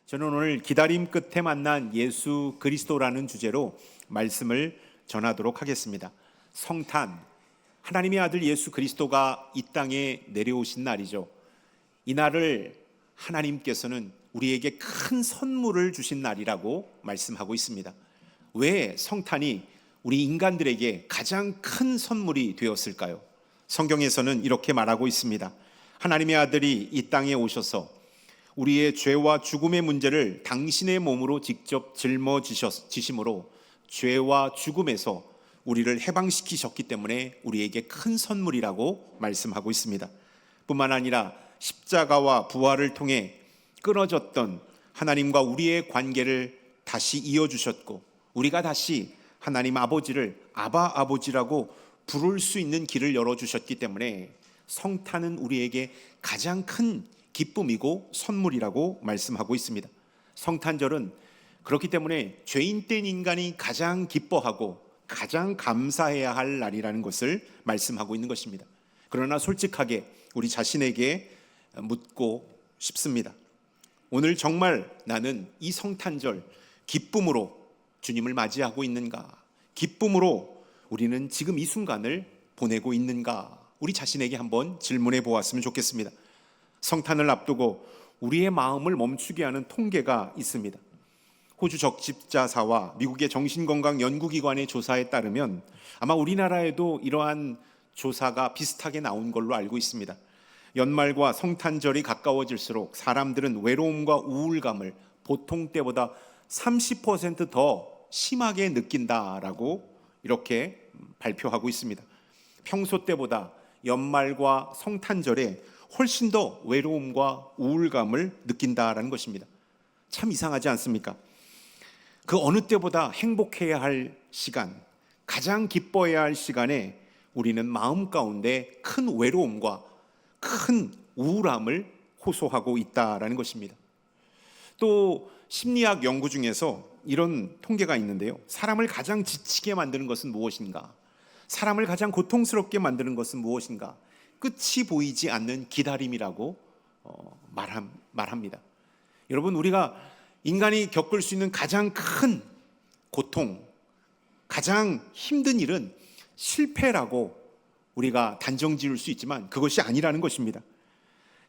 저는 오늘 기다림 끝에 만난 예수 그리스도라는 주제로 말씀을 전하도록 하겠습니다. 성탄, 하나님의 아들 예수 그리스도가 이 땅에 내려오신 날이죠. 이 날을 하나님께서는 우리에게 큰 선물을 주신 날이라고 말씀하고 있습니다. 왜 성탄이 우리 인간들에게 가장 큰 선물이 되었을까요? 성경에서는 이렇게 말하고 있습니다. 하나님의 아들이 이 땅에 오셔서 우리의 죄와 죽음의 문제를 당신의 몸으로 직접 짊어지심으로 죄와 죽음에서 우리를 해방시키셨기 때문에 우리에게 큰 선물이라고 말씀하고 있습니다. 뿐만 아니라 십자가와 부활을 통해 끊어졌던 하나님과 우리의 관계를 다시 이어주셨고, 우리가 다시 하나님 아버지를 아바 아버지라고 부를 수 있는 길을 열어주셨기 때문에 성탄은 우리에게 가장 큰 기쁨이고 선물이라고 말씀하고 있습니다. 성탄절은 그렇기 때문에 죄인 된 인간이 가장 기뻐하고 가장 감사해야 할 날이라는 것을 말씀하고 있는 것입니다. 그러나 솔직하게 우리 자신에게 묻고 싶습니다. 오늘 정말 나는 이 성탄절 기쁨으로 주님을 맞이하고 있는가? 기쁨으로 우리는 지금 이 순간을 보내고 있는가? 우리 자신에게 한번 질문해 보았으면 좋겠습니다. 성탄을 앞두고 우리의 마음을 멈추게 하는 통계가 있습니다. 호주 적십자사와 미국의 정신건강연구기관의 조사에 따르면 아마 우리나라에도 이러한 조사가 비슷하게 나온 걸로 알고 있습니다. 연말과 성탄절이 가까워질수록 사람들은 외로움과 우울감을 보통 때보다 30% 더 심하게 느낀다라고 이렇게 발표하고 있습니다. 평소 때보다 연말과 성탄절에 훨씬 더 외로움과 우울감을 느낀다라는 것입니다. 참 이상하지 않습니까? 그 어느 때보다 행복해야 할 시간, 가장 기뻐해야 할 시간에 우리는 마음 가운데 큰 외로움과 큰 우울함을 호소하고 있다라는 것입니다. 또 심리학 연구 중에서 이런 통계가 있는데요. 사람을 가장 지치게 만드는 것은 무엇인가? 사람을 가장 고통스럽게 만드는 것은 무엇인가? 끝이 보이지 않는 기다림이라고 말합니다. 여러분, 우리가 인간이 겪을 수 있는 가장 큰 고통, 가장 힘든 일은 실패라고 우리가 단정 지을 수 있지만 그것이 아니라는 것입니다.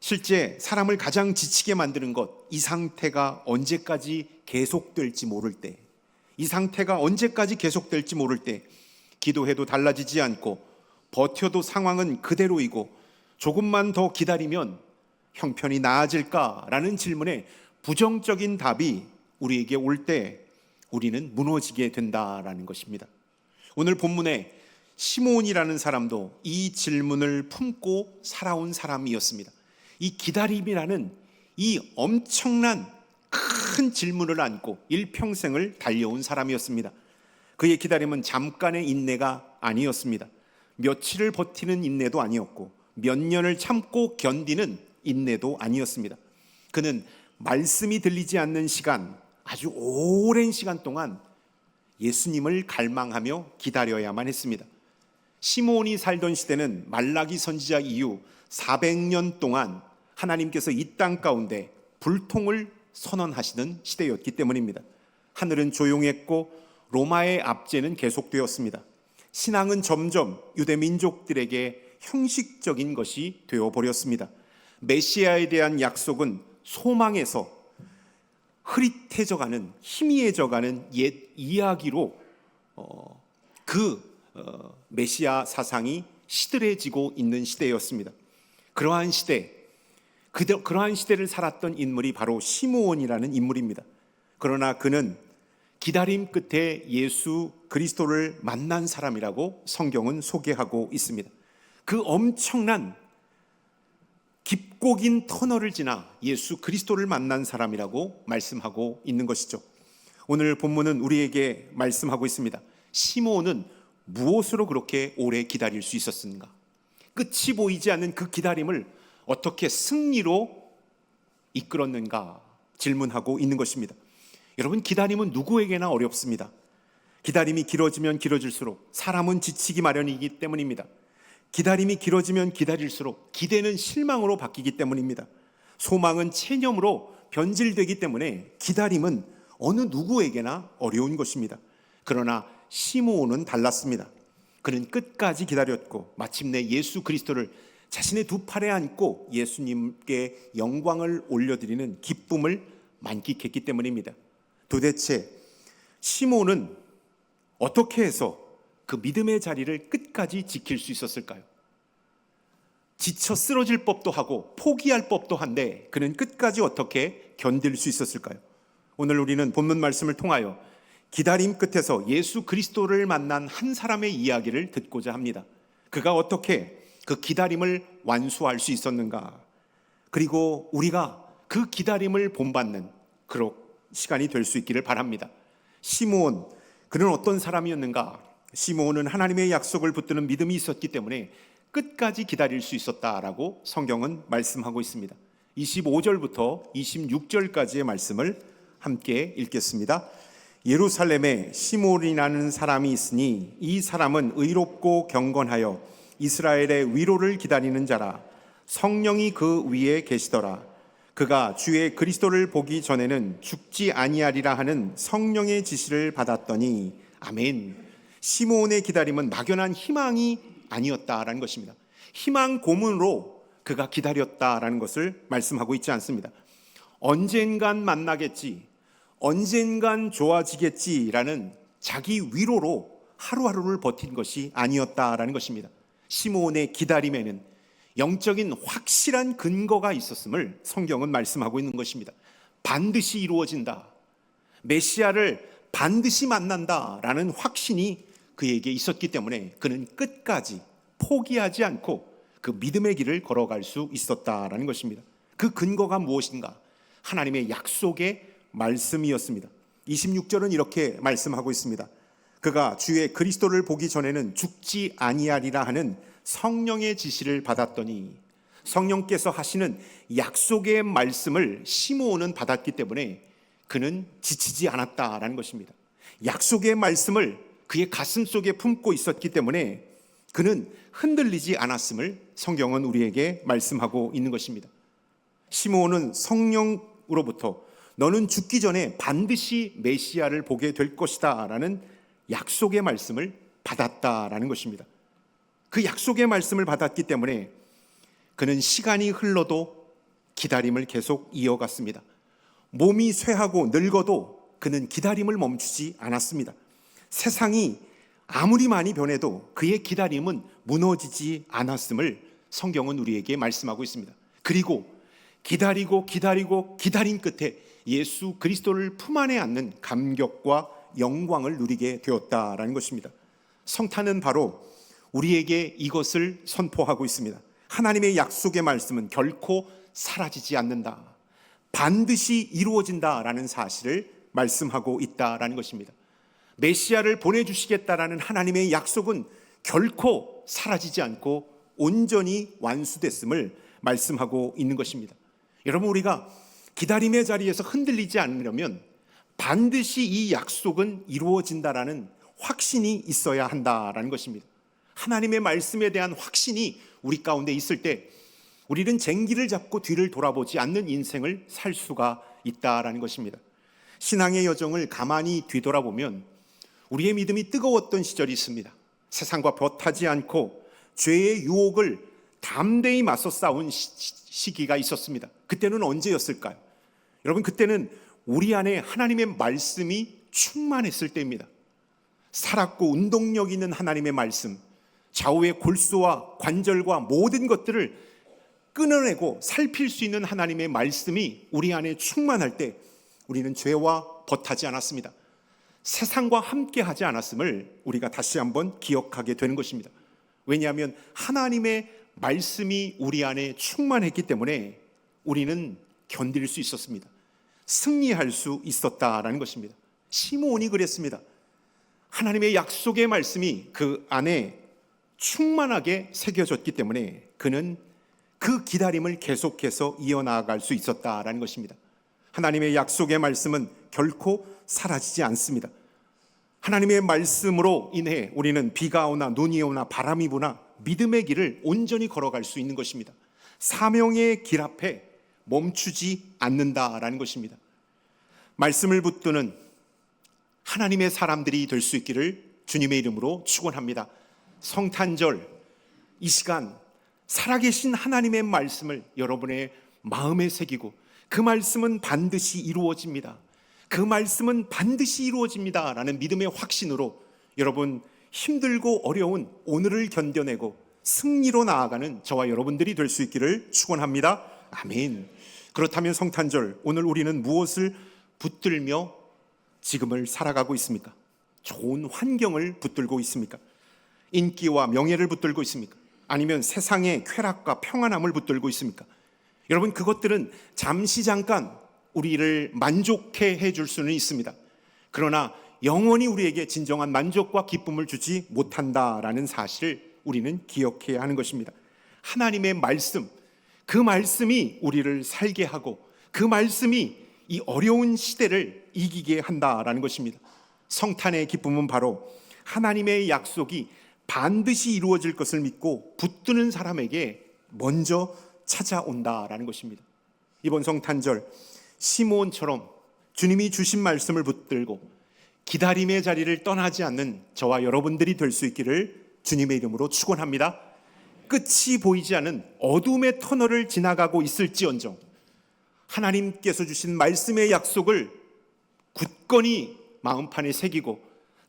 실제 사람을 가장 지치게 만드는 것, 이 상태가 언제까지 계속될지 모를 때, 이 상태가 언제까지 계속될지 모를 때, 기도해도 달라지지 않고 버텨도 상황은 그대로이고 조금만 더 기다리면 형편이 나아질까라는 질문에 부정적인 답이 우리에게 올 때 우리는 무너지게 된다라는 것입니다. 오늘 본문에 시므온이라는 사람도 이 질문을 품고 살아온 사람이었습니다. 이 기다림이라는 이 엄청난 큰 질문을 안고 일평생을 달려온 사람이었습니다. 그의 기다림은 잠깐의 인내가 아니었습니다. 며칠을 버티는 인내도 아니었고 몇 년을 참고 견디는 인내도 아니었습니다. 그는 말씀이 들리지 않는 시간, 아주 오랜 시간 동안 예수님을 갈망하며 기다려야만 했습니다. 시므온이 살던 시대는 말라기 선지자 이후 400년 동안 하나님께서 이 땅 가운데 불통을 선언하시는 시대였기 때문입니다. 하늘은 조용했고 로마의 압제는 계속되었습니다. 신앙은 점점 유대 민족들에게 형식적인 것이 되어버렸습니다. 메시아에 대한 약속은 소망에서 흐릿해져가는, 희미해져가는 옛 이야기로 메시아 사상이 시들해지고 있는 시대였습니다. 그러한 시대를 살았던 인물이 바로 시므온이라는 인물입니다. 그러나 그는 기다림 끝에 예수 그리스도를 만난 사람이라고 성경은 소개하고 있습니다. 그 엄청난 깊고 긴 터널을 지나 예수 그리스도를 만난 사람이라고 말씀하고 있는 것이죠. 오늘 본문은 우리에게 말씀하고 있습니다. 시므온은 무엇으로 그렇게 오래 기다릴 수 있었는가? 끝이 보이지 않는 그 기다림을 어떻게 승리로 이끌었는가 질문하고 있는 것입니다. 여러분, 기다림은 누구에게나 어렵습니다. 기다림이 길어지면 길어질수록 사람은 지치기 마련이기 때문입니다. 기다림이 길어지면 기다릴수록 기대는 실망으로 바뀌기 때문입니다. 소망은 체념으로 변질되기 때문에 기다림은 어느 누구에게나 어려운 것입니다. 그러나 시므온은 달랐습니다. 그는 끝까지 기다렸고 마침내 예수 그리스도를 자신의 두 팔에 안고 예수님께 영광을 올려드리는 기쁨을 만끽했기 때문입니다. 도대체 시므온은 어떻게 해서 그 믿음의 자리를 끝까지 지킬 수 있었을까요? 지쳐 쓰러질 법도 하고 포기할 법도 한데 그는 끝까지 어떻게 견딜 수 있었을까요? 오늘 우리는 본문 말씀을 통하여 기다림 끝에서 예수 그리스도를 만난 한 사람의 이야기를 듣고자 합니다. 그가 어떻게 그 기다림을 완수할 수 있었는가? 그리고 우리가 그 기다림을 본받는 그런 시간이 될 수 있기를 바랍니다. 시므온, 그는 어떤 사람이었는가? 시므온은 하나님의 약속을 붙드는 믿음이 있었기 때문에 끝까지 기다릴 수 있었다라고 성경은 말씀하고 있습니다. 25절부터 26절까지의 말씀을 함께 읽겠습니다. 예루살렘에 시므온이라는 사람이 있으니 이 사람은 의롭고 경건하여 이스라엘의 위로를 기다리는 자라. 성령이 그 위에 계시더라. 그가 주의 그리스도를 보기 전에는 죽지 아니하리라 하는 성령의 지시를 받았더니 아멘. 시므온의 기다림은 막연한 희망이 아니었다라는 것입니다. 희망 고문으로 그가 기다렸다라는 것을 말씀하고 있지 않습니다. 언젠간 만나겠지, 언젠간 좋아지겠지라는 자기 위로로 하루하루를 버틴 것이 아니었다라는 것입니다. 시므온의 기다림에는 영적인 확실한 근거가 있었음을 성경은 말씀하고 있는 것입니다. 반드시 이루어진다, 메시아를 반드시 만난다라는 확신이 그에게 있었기 때문에 그는 끝까지 포기하지 않고 그 믿음의 길을 걸어갈 수 있었다라는 것입니다. 그 근거가 무엇인가? 하나님의 약속의 말씀이었습니다. 26절은 이렇게 말씀하고 있습니다. 그가 주의 그리스도를 보기 전에는 죽지 아니하리라 하는 성령의 지시를 받았더니, 성령께서 하시는 약속의 말씀을 시므온은 받았기 때문에 그는 지치지 않았다라는 것입니다. 약속의 말씀을 그의 가슴 속에 품고 있었기 때문에 그는 흔들리지 않았음을 성경은 우리에게 말씀하고 있는 것입니다. 시므온은 성령으로부터 너는 죽기 전에 반드시 메시아를 보게 될 것이다 라는 약속의 말씀을 받았다라는 것입니다. 그 약속의 말씀을 받았기 때문에 그는 시간이 흘러도 기다림을 계속 이어갔습니다. 몸이 쇠하고 늙어도 그는 기다림을 멈추지 않았습니다. 세상이 아무리 많이 변해도 그의 기다림은 무너지지 않았음을 성경은 우리에게 말씀하고 있습니다. 그리고 기다리고 기다린 끝에 예수 그리스도를 품 안에 안는 감격과 영광을 누리게 되었다라는 것입니다. 성탄은 바로 우리에게 이것을 선포하고 있습니다. 하나님의 약속의 말씀은 결코 사라지지 않는다, 반드시 이루어진다라는 사실을 말씀하고 있다라는 것입니다. 메시아를 보내주시겠다라는 하나님의 약속은 결코 사라지지 않고 온전히 완수됐음을 말씀하고 있는 것입니다. 여러분, 우리가 기다림의 자리에서 흔들리지 않으려면 반드시 이 약속은 이루어진다라는 확신이 있어야 한다라는 것입니다. 하나님의 말씀에 대한 확신이 우리 가운데 있을 때 우리는 쟁기를 잡고 뒤를 돌아보지 않는 인생을 살 수가 있다라는 것입니다. 신앙의 여정을 가만히 뒤돌아보면 우리의 믿음이 뜨거웠던 시절이 있습니다. 세상과 벼타지 않고 죄의 유혹을 담대히 맞서 싸운 시기가 있었습니다. 그때는 언제였을까요? 여러분, 그때는 우리 안에 하나님의 말씀이 충만했을 때입니다. 살았고 운동력 있는 하나님의 말씀, 좌우의 골수와 관절과 모든 것들을 끊어내고 살필 수 있는 하나님의 말씀이 우리 안에 충만할 때 우리는 죄와 벗하지 않았습니다. 세상과 함께 하지 않았음을 우리가 다시 한번 기억하게 되는 것입니다. 왜냐하면 하나님의 말씀이 우리 안에 충만했기 때문에 우리는 견딜 수 있었습니다. 승리할 수 있었다라는 것입니다. 시므온이 그랬습니다. 하나님의 약속의 말씀이 그 안에 충만하게 새겨졌기 때문에 그는 그 기다림을 계속해서 이어나갈 수 있었다라는 것입니다. 하나님의 약속의 말씀은 결코 사라지지 않습니다. 하나님의 말씀으로 인해 우리는 비가 오나 눈이 오나 바람이 부나 믿음의 길을 온전히 걸어갈 수 있는 것입니다. 사명의 길 앞에 멈추지 않는다라는 것입니다. 말씀을 붙드는 하나님의 사람들이 될 수 있기를 주님의 이름으로 축원합니다. 성탄절 이 시간 살아계신 하나님의 말씀을 여러분의 마음에 새기고 그 말씀은 반드시 이루어집니다. 그 말씀은 반드시 이루어집니다 라는 믿음의 확신으로 여러분 힘들고 어려운 오늘을 견뎌내고 승리로 나아가는 저와 여러분들이 될 수 있기를 축원합니다. 아멘. 그렇다면 성탄절 오늘 우리는 무엇을 붙들며 지금을 살아가고 있습니까? 좋은 환경을 붙들고 있습니까? 인기와 명예를 붙들고 있습니까? 아니면 세상의 쾌락과 평안함을 붙들고 있습니까? 여러분 그것들은 잠시 잠깐 우리를 만족해 해줄 수는 있습니다. 그러나 영원히 우리에게 진정한 만족과 기쁨을 주지 못한다라는 사실을 우리는 기억해야 하는 것입니다. 하나님의 말씀, 그 말씀이 우리를 살게 하고 그 말씀이 이 어려운 시대를 이기게 한다라는 것입니다. 성탄의 기쁨은 바로 하나님의 약속이 반드시 이루어질 것을 믿고 붙드는 사람에게 먼저 찾아온다라는 것입니다. 이번 성탄절 시므온처럼 주님이 주신 말씀을 붙들고 기다림의 자리를 떠나지 않는 저와 여러분들이 될 수 있기를 주님의 이름으로 축원합니다. 끝이 보이지 않는 어둠의 터널을 지나가고 있을지언정 하나님께서 주신 말씀의 약속을 굳건히 마음판에 새기고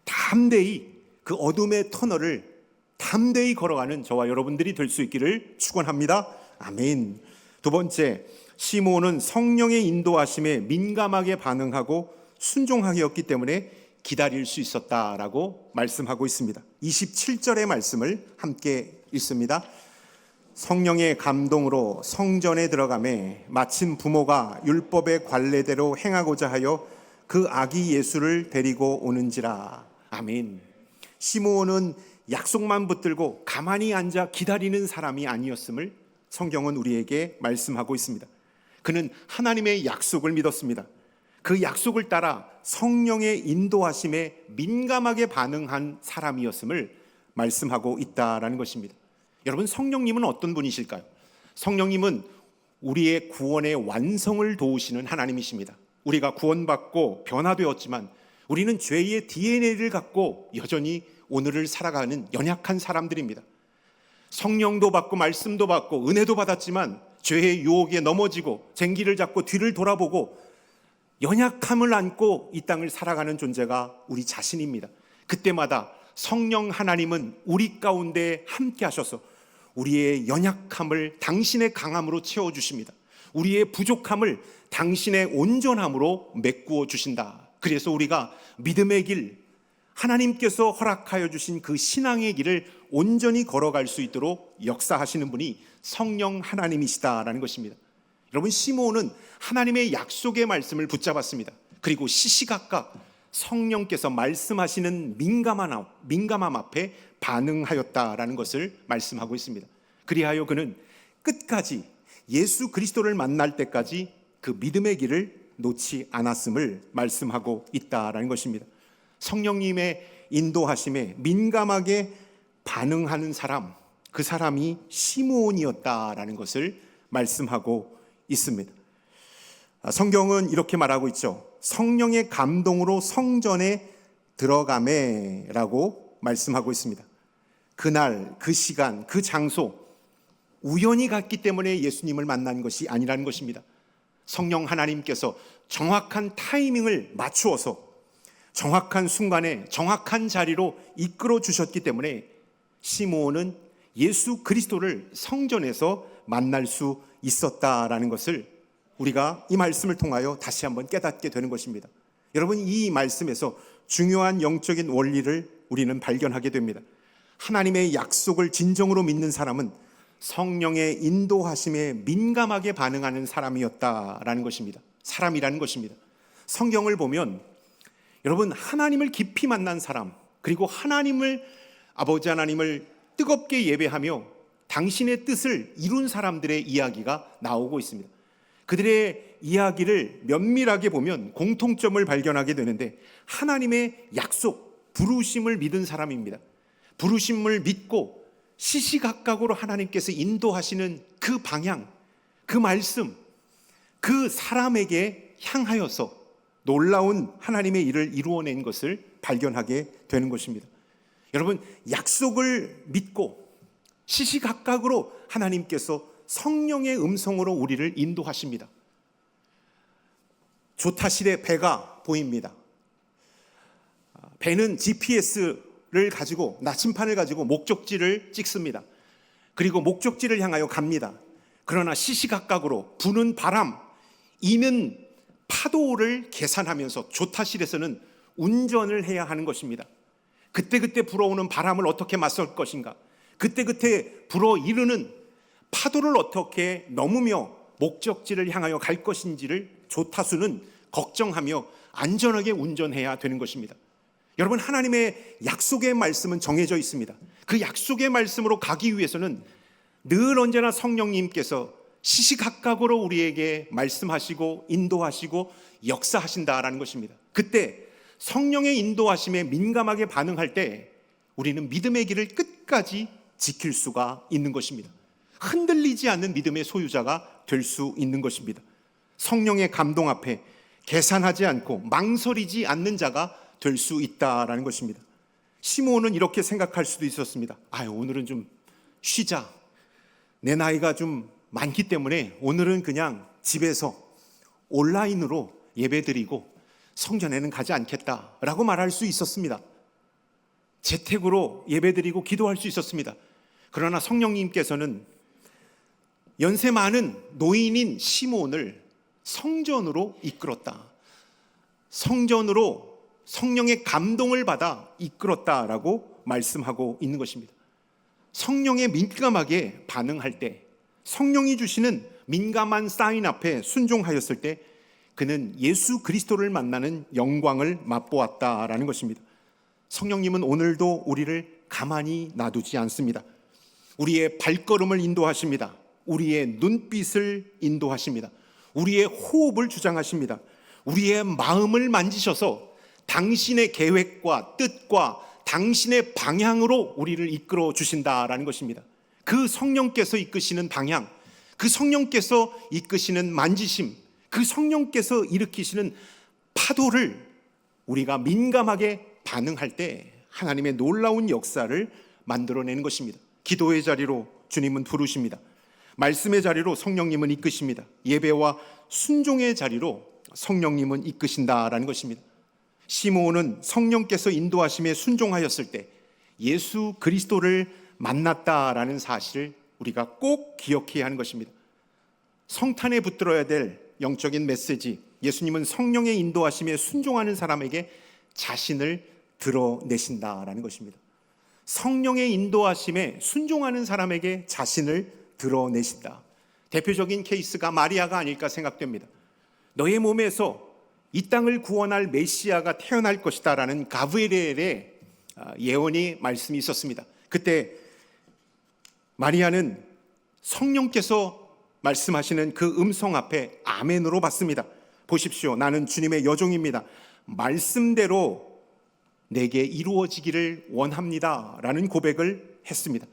담대히 그 어둠의 터널을 담대히 걸어가는 저와 여러분들이 될 수 있기를 축원합니다. 아멘. 두 번째, 시므온은 성령의 인도하심에 민감하게 반응하고 순종하였기 때문에 기다릴 수 있었다라고 말씀하고 있습니다. 27절의 말씀을 함께 읽습니다. 성령의 감동으로 성전에 들어가매 마침 부모가 율법의 관례대로 행하고자 하여 그 아기 예수를 데리고 오는지라. 아멘. 시므온은 약속만 붙들고 가만히 앉아 기다리는 사람이 아니었음을 성경은 우리에게 말씀하고 있습니다. 그는 하나님의 약속을 믿었습니다. 그 약속을 따라 성령의 인도하심에 민감하게 반응한 사람이었음을 말씀하고 있다라는 것입니다. 여러분 성령님은 어떤 분이실까요? 성령님은 우리의 구원의 완성을 도우시는 하나님이십니다. 우리가 구원받고 변화되었지만 우리는 죄의 DNA를 갖고 여전히 오늘을 살아가는 연약한 사람들입니다. 성령도 받고 말씀도 받고 은혜도 받았지만 죄의 유혹에 넘어지고 쟁기를 잡고 뒤를 돌아보고 연약함을 안고 이 땅을 살아가는 존재가 우리 자신입니다. 그때마다 성령 하나님은 우리 가운데 함께 하셔서 우리의 연약함을 당신의 강함으로 채워주십니다. 우리의 부족함을 당신의 온전함으로 메꾸어 주신다. 그래서 우리가 믿음의 길, 하나님께서 허락하여 주신 그 신앙의 길을 온전히 걸어갈 수 있도록 역사하시는 분이 성령 하나님이시다라는 것입니다. 여러분 시므온은 하나님의 약속의 말씀을 붙잡았습니다. 그리고 시시각각 성령께서 말씀하시는 민감함 앞에 반응하였다라는 것을 말씀하고 있습니다. 그리하여 그는 끝까지 예수 그리스도를 만날 때까지 그 믿음의 길을 놓지 않았음을 말씀하고 있다라는 것입니다. 성령님의 인도하심에 민감하게 반응하는 사람, 그 사람이 시므온이었다라는 것을 말씀하고 있습니다. 성경은 이렇게 말하고 있죠. 성령의 감동으로 성전에 들어가매라고 말씀하고 있습니다. 그날, 그 시간, 그 장소 우연히 갔기 때문에 예수님을 만난 것이 아니라는 것입니다. 성령 하나님께서 정확한 타이밍을 맞추어서 정확한 순간에 정확한 자리로 이끌어 주셨기 때문에 시므온은 예수 그리스도를 성전에서 만날 수 있었다라는 것을 우리가 이 말씀을 통하여 다시 한번 깨닫게 되는 것입니다. 여러분 이 말씀에서 중요한 영적인 원리를 우리는 발견하게 됩니다. 하나님의 약속을 진정으로 믿는 사람은 성령의 인도하심에 민감하게 반응하는 사람이었다라는 것입니다. 사람이라는 것입니다. 성경을 보면 여러분 하나님을 깊이 만난 사람, 그리고 아버지 하나님을 뜨겁게 예배하며 당신의 뜻을 이룬 사람들의 이야기가 나오고 있습니다. 그들의 이야기를 면밀하게 보면 공통점을 발견하게 되는데 하나님의 약속, 부르심을 믿은 사람입니다. 부르심을 믿고 시시각각으로 하나님께서 인도하시는 그 방향, 그 말씀, 그 사람에게 향하여서 놀라운 하나님의 일을 이루어낸 것을 발견하게 되는 것입니다. 여러분, 약속을 믿고 시시각각으로 하나님께서 성령의 음성으로 우리를 인도하십니다. 조타실에 배가 보입니다. 배는 GPS를 가지고, 나침판을 가지고 목적지를 찍습니다. 그리고 목적지를 향하여 갑니다. 그러나 시시각각으로 부는 바람, 이는 파도를 계산하면서 조타실에서는 운전을 해야 하는 것입니다. 그때그때 불어오는 바람을 어떻게 맞설 것인가, 그때그때 불어이르는 파도를 어떻게 넘으며 목적지를 향하여 갈 것인지를 조타수는 걱정하며 안전하게 운전해야 되는 것입니다. 여러분, 하나님의 약속의 말씀은 정해져 있습니다. 그 약속의 말씀으로 가기 위해서는 늘 언제나 성령님께서 시시각각으로 우리에게 말씀하시고 인도하시고 역사하신다라는 것입니다. 그때 성령의 인도하심에 민감하게 반응할 때 우리는 믿음의 길을 끝까지 지킬 수가 있는 것입니다. 흔들리지 않는 믿음의 소유자가 될 수 있는 것입니다. 성령의 감동 앞에 계산하지 않고 망설이지 않는 자가 될 수 있다라는 것입니다. 시므온은 이렇게 생각할 수도 있었습니다. 오늘은 좀 쉬자. 내 나이가 좀 많기 때문에 오늘은 그냥 집에서 온라인으로 예배드리고 성전에는 가지 않겠다라고 말할 수 있었습니다. 재택으로 예배드리고 기도할 수 있었습니다. 그러나 성령님께서는 연세 많은 노인인 시므온을 성전으로 이끌었다. 성전으로 성령의 감동을 받아 이끌었다라고 말씀하고 있는 것입니다. 성령에 민감하게 반응할 때, 성령이 주시는 민감한 사인 앞에 순종하였을 때 그는 예수 그리스도를 만나는 영광을 맛보았다라는 것입니다. 성령님은 오늘도 우리를 가만히 놔두지 않습니다. 우리의 발걸음을 인도하십니다. 우리의 눈빛을 인도하십니다. 우리의 호흡을 주장하십니다. 우리의 마음을 만지셔서 당신의 계획과 뜻과 당신의 방향으로 우리를 이끌어 주신다라는 것입니다. 그 성령께서 이끄시는 방향, 그 성령께서 이끄시는 만지심, 그 성령께서 일으키시는 파도를 우리가 민감하게 반응할 때 하나님의 놀라운 역사를 만들어내는 것입니다. 기도의 자리로 주님은 부르십니다. 말씀의 자리로 성령님은 이끄십니다. 예배와 순종의 자리로 성령님은 이끄신다라는 것입니다. 시므온은 성령께서 인도하심에 순종하였을 때 예수 그리스도를 만났다라는 사실을 우리가 꼭 기억해야 하는 것입니다. 성탄에 붙들어야 될 영적인 메시지, 예수님은 성령의 인도하심에 순종하는 사람에게 자신을 드러내신다라는 것입니다. 성령의 인도하심에 순종하는 사람에게 자신을 드러내신다. 대표적인 케이스가 마리아가 아닐까 생각됩니다. 너의 몸에서 이 땅을 구원할 메시아가 태어날 것이다 라는 가브리엘의 예언이 말씀이 있었습니다. 그때 마리아는 성령께서 말씀하시는 그 음성 앞에 아멘으로 받습니다. 보십시오, 나는 주님의 여종입니다. 말씀대로 내게 이루어지기를 원합니다 라는 고백을 했습니다.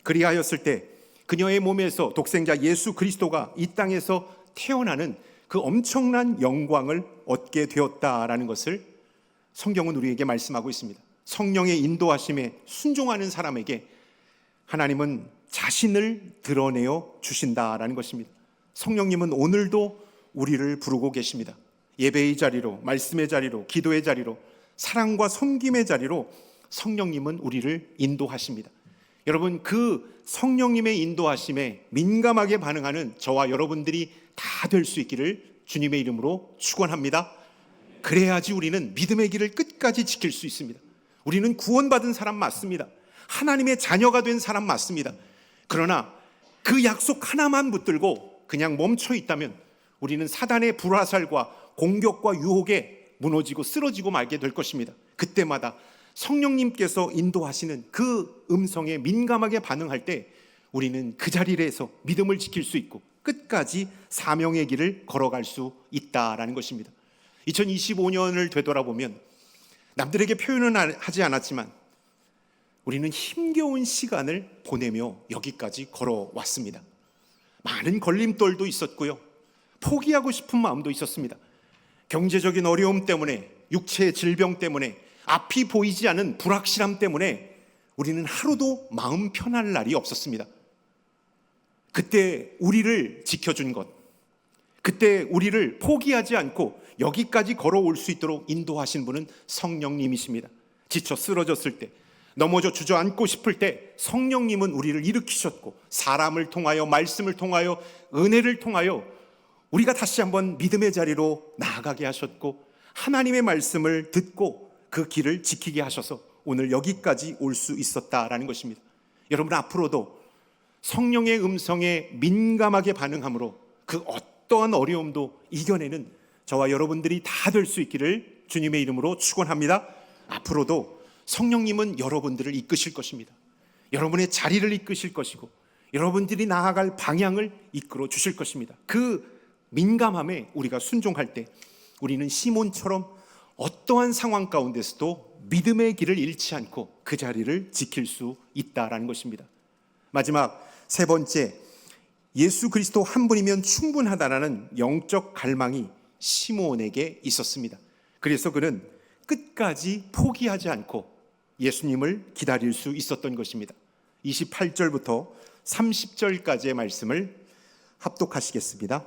그리하였을 때 그녀의 몸에서 독생자 예수 그리스도가 이 땅에서 태어나는 그 엄청난 영광을 얻게 되었다라는 것을 성경은 우리에게 말씀하고 있습니다. 성령의 인도하심에 순종하는 사람에게 하나님은 자신을 드러내어 주신다라는 것입니다. 성령님은 오늘도 우리를 부르고 계십니다. 예배의 자리로, 말씀의 자리로, 기도의 자리로, 사랑과 섬김의 자리로 성령님은 우리를 인도하십니다. 여러분, 그 성령님의 인도하심에 민감하게 반응하는 저와 여러분들이 다 될 수 있기를 주님의 이름으로 축원합니다. 그래야지 우리는 믿음의 길을 끝까지 지킬 수 있습니다. 우리는 구원받은 사람 맞습니다. 하나님의 자녀가 된 사람 맞습니다. 그러나 그 약속 하나만 붙들고 그냥 멈춰 있다면 우리는 사단의 불화살과 공격과 유혹에 무너지고 쓰러지고 말게 될 것입니다. 그때마다 성령님께서 인도하시는 그 음성에 민감하게 반응할 때 우리는 그 자리에서 믿음을 지킬 수 있고 끝까지 사명의 길을 걸어갈 수 있다라는 것입니다. 2025년을 되돌아보면 남들에게 표현은 하지 않았지만 우리는 힘겨운 시간을 보내며 여기까지 걸어왔습니다. 많은 걸림돌도 있었고요, 포기하고 싶은 마음도 있었습니다. 경제적인 어려움 때문에, 육체의 질병 때문에, 앞이 보이지 않은 불확실함 때문에 우리는 하루도 마음 편할 날이 없었습니다. 그때 우리를 지켜준 것, 그때 우리를 포기하지 않고 여기까지 걸어올 수 있도록 인도하신 분은 성령님이십니다. 지쳐 쓰러졌을 때, 넘어져 주저앉고 싶을 때 성령님은 우리를 일으키셨고, 사람을 통하여, 말씀을 통하여, 은혜를 통하여 우리가 다시 한번 믿음의 자리로 나아가게 하셨고, 하나님의 말씀을 듣고 그 길을 지키게 하셔서 오늘 여기까지 올 수 있었다라는 것입니다. 여러분, 앞으로도 성령의 음성에 민감하게 반응함으로 그 어떠한 어려움도 이겨내는 저와 여러분들이 다 될 수 있기를 주님의 이름으로 축원합니다. 앞으로도 성령님은 여러분들을 이끄실 것입니다. 여러분의 자리를 이끄실 것이고, 여러분들이 나아갈 방향을 이끌어 주실 것입니다. 그 민감함에 우리가 순종할 때 우리는 시몬처럼 어떠한 상황 가운데서도 믿음의 길을 잃지 않고 그 자리를 지킬 수 있다라는 것입니다. 마지막 세 번째, 예수 그리스도 한 분이면 충분하다라는 영적 갈망이 시몬에게 있었습니다. 그래서 그는 끝까지 포기하지 않고 예수님을 기다릴 수 있었던 것입니다. 28절부터 30절까지의 말씀을 합독하시겠습니다.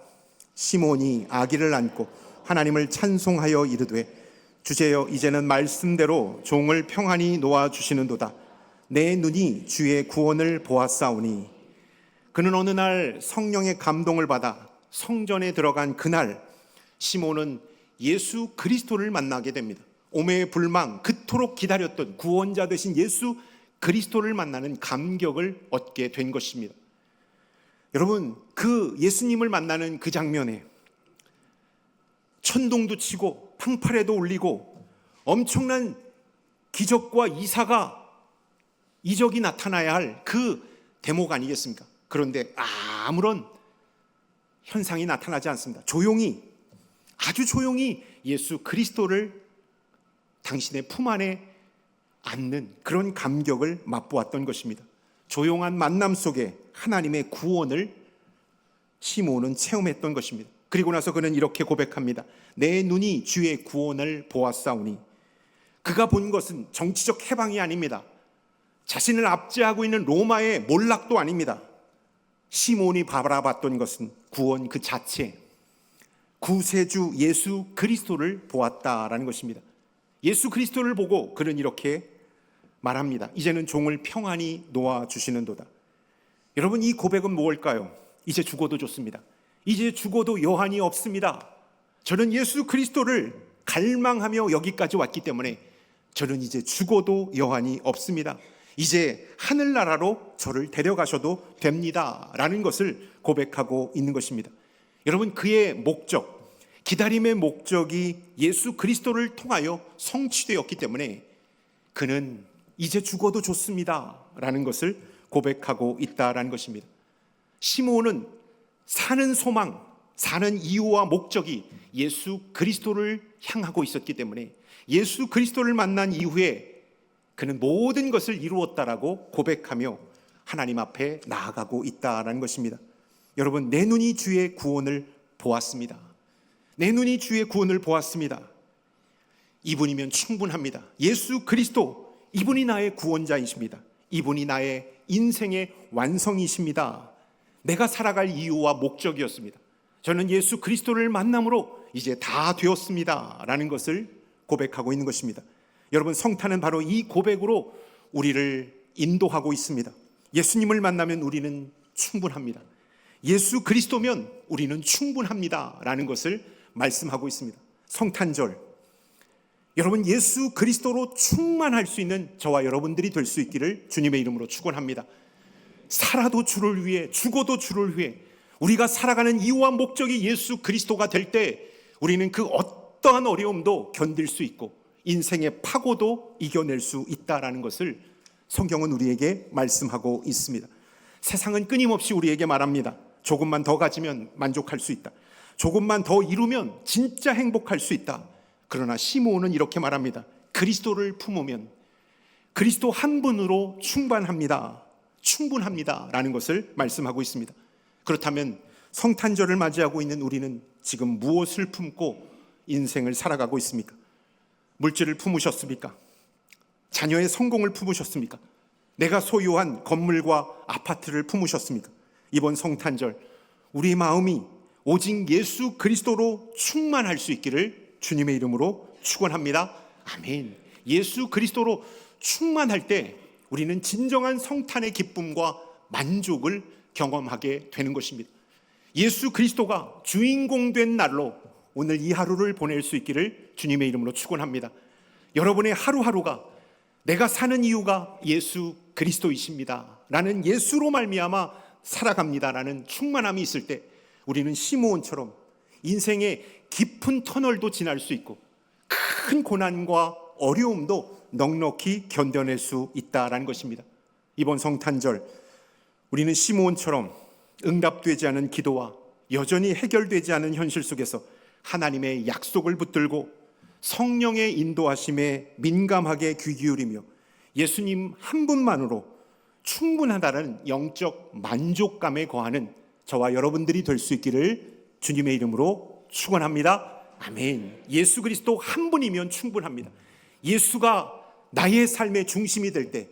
시몬이 아기를 안고 하나님을 찬송하여 이르되, 주제여, 이제는 말씀대로 종을 평안히 놓아주시는도다. 내 눈이 주의 구원을 보았사오니. 그는 어느 날 성령의 감동을 받아 성전에 들어간 그날 시몬은 예수 그리스도를 만나게 됩니다. 오매불망 그토록 기다렸던 구원자 되신 예수 그리스도를 만나는 감격을 얻게 된 것입니다. 여러분, 그 예수님을 만나는 그 장면에 천둥도 치고 팡파레도 울리고 엄청난 기적과 이적이 나타나야 할 그 대목 아니겠습니까? 그런데 아무런 현상이 나타나지 않습니다. 아주 조용히 예수 그리스도를 당신의 품 안에 안는 그런 감격을 맛보았던 것입니다. 조용한 만남 속에 하나님의 구원을 시몬은 체험했던 것입니다. 그리고 나서 그는 이렇게 고백합니다. 내 눈이 주의 구원을 보았사오니. 그가 본 것은 정치적 해방이 아닙니다. 자신을 압제하고 있는 로마의 몰락도 아닙니다. 시몬이 바라봤던 것은 구원 그 자체, 구세주 예수 그리스도를 보았다라는 것입니다. 예수 그리스도를 보고 그는 이렇게 말합니다. 이제는 종을 평안히 놓아주시는도다. 여러분, 이 고백은 무엇일까요? 이제 죽어도 좋습니다. 이제 죽어도 여한이 없습니다. 저는 예수 그리스도를 갈망하며 여기까지 왔기 때문에 저는 이제 죽어도 여한이 없습니다. 이제 하늘나라로 저를 데려가셔도 됩니다 라는 것을 고백하고 있는 것입니다. 여러분, 그의 목적, 기다림의 목적이 예수 그리스도를 통하여 성취되었기 때문에 그는 이제 죽어도 좋습니다 라는 것을 고백하고 있다라는 것입니다. 시몬은 사는 소망, 사는 이유와 목적이 예수 그리스도를 향하고 있었기 때문에 예수 그리스도를 만난 이후에 그는 모든 것을 이루었다라고 고백하며 하나님 앞에 나아가고 있다라는 것입니다. 여러분, 내 눈이 주의 구원을 보았습니다. 내 눈이 주의 구원을 보았습니다. 이분이면 충분합니다. 예수 그리스도, 이분이 나의 구원자이십니다. 이분이 나의 인생의 완성이십니다. 내가 살아갈 이유와 목적이었습니다. 저는 예수 그리스도를 만남으로 이제 다 되었습니다 라는 것을 고백하고 있는 것입니다. 여러분, 성탄은 바로 이 고백으로 우리를 인도하고 있습니다. 예수님을 만나면 우리는 충분합니다. 예수 그리스도면 우리는 충분합니다 라는 것을 말씀하고 있습니다. 성탄절, 여러분, 예수 그리스도로 충만할 수 있는 저와 여러분들이 될 수 있기를 주님의 이름으로 축원합니다. 살아도 주를 위해, 죽어도 주를 위해, 우리가 살아가는 이유와 목적이 예수 그리스도가 될 때 우리는 그 어떠한 어려움도 견딜 수 있고 인생의 파고도 이겨낼 수 있다라는 것을 성경은 우리에게 말씀하고 있습니다. 세상은 끊임없이 우리에게 말합니다. 조금만 더 가지면 만족할 수 있다. 조금만 더 이루면 진짜 행복할 수 있다. 그러나 시므온은 이렇게 말합니다. 그리스도를 품으면 그리스도 한 분으로 충분합니다 라는 것을 말씀하고 있습니다. 그렇다면 성탄절을 맞이하고 있는 우리는 지금 무엇을 품고 인생을 살아가고 있습니까? 물질을 품으셨습니까? 자녀의 성공을 품으셨습니까? 내가 소유한 건물과 아파트를 품으셨습니까? 이번 성탄절 우리 마음이 오직 예수 그리스도로 충만할 수 있기를 주님의 이름으로 축원합니다. 아멘. 예수 그리스도로 충만할 때 우리는 진정한 성탄의 기쁨과 만족을 경험하게 되는 것입니다. 예수 그리스도가 주인공 된 날로 오늘 이 하루를 보낼 수 있기를 주님의 이름으로 축원합니다. 여러분의 하루하루가 내가 사는 이유가 예수 그리스도이십니다 라는 예수로 말미암아 살아갑니다라는 충만함이 있을 때 우리는 시므온처럼 인생의 깊은 터널도 지날 수 있고 큰 고난과 어려움도 넉넉히 견뎌낼 수 있다라는 것입니다. 이번 성탄절 우리는 시므온처럼 응답되지 않은 기도와 여전히 해결되지 않은 현실 속에서 하나님의 약속을 붙들고 성령의 인도하심에 민감하게 귀 기울이며 예수님 한 분만으로 충분하다는 영적 만족감에 거하는 저와 여러분들이 될 수 있기를 주님의 이름으로 축원합니다. 아멘. 예수 그리스도 한 분이면 충분합니다. 예수가 나의 삶의 중심이 될 때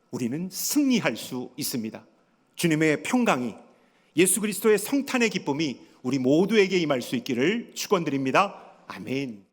우리는 승리할 수 있습니다. 주님의 평강이, 예수 그리스도의 성탄의 기쁨이 우리 모두에게 임할 수 있기를 축원드립니다. 아멘.